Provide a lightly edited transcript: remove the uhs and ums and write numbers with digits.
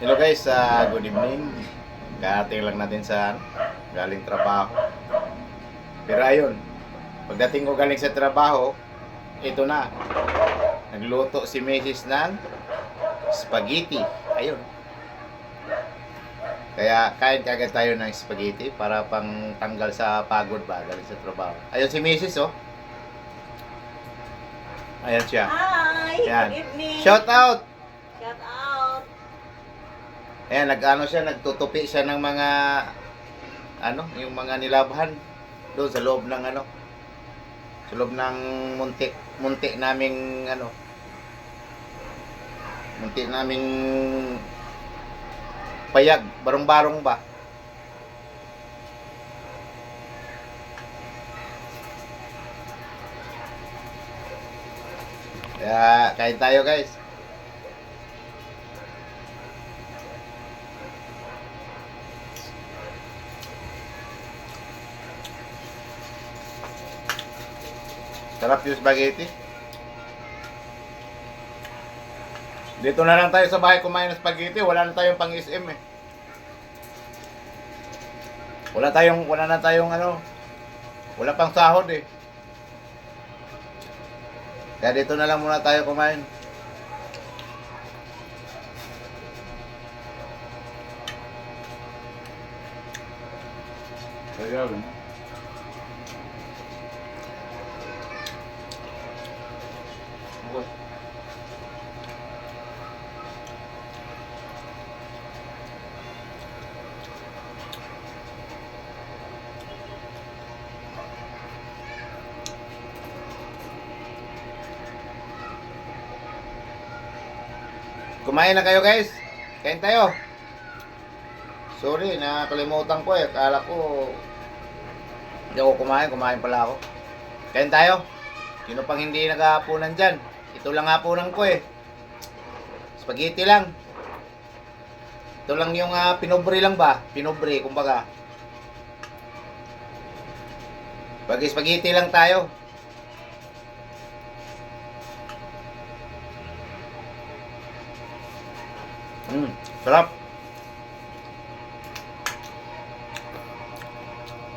Hello guys, good evening. Karating lang natin sa galing trabaho. Pero ayun, pagdating ko galing sa trabaho, ito na. Nagluto si Mrs. ng spaghetti. Ayun. Kaya kain kagad tayo ng spaghetti para pang tanggal sa pagod ba galing sa trabaho. Ayun si Mrs. oh. Ayan siya. Hi! Ayan. Good evening! Shout out! Shout out! Ayan, nagtutupi siya ng mga yung mga nilabahan doon sa loob ng sa loob ng munti naming munti naming payag, barong-barong ba. Kaya kain tayo guys. Sarap yung spaghetti. Dito na lang tayo sa bahay kumain ng spaghetti. Wala na tayong pang SM eh. Wala na tayong wala pang sahod eh. Kaya dito na lang muna tayo kumain. Kaya kumain na kayo guys. Kain tayo. Sorry, nakalimutan ko eh. Akala ko hindi ako kumain pala ako. Kain tayo. Sino pang hindi nag-aapunan dyan? Ito lang hapunan ko eh. Spaghetti lang. Ito lang yung pinobre lang ba? Pinobre, kumbaga. Pag spaghetti lang tayo. Sarap.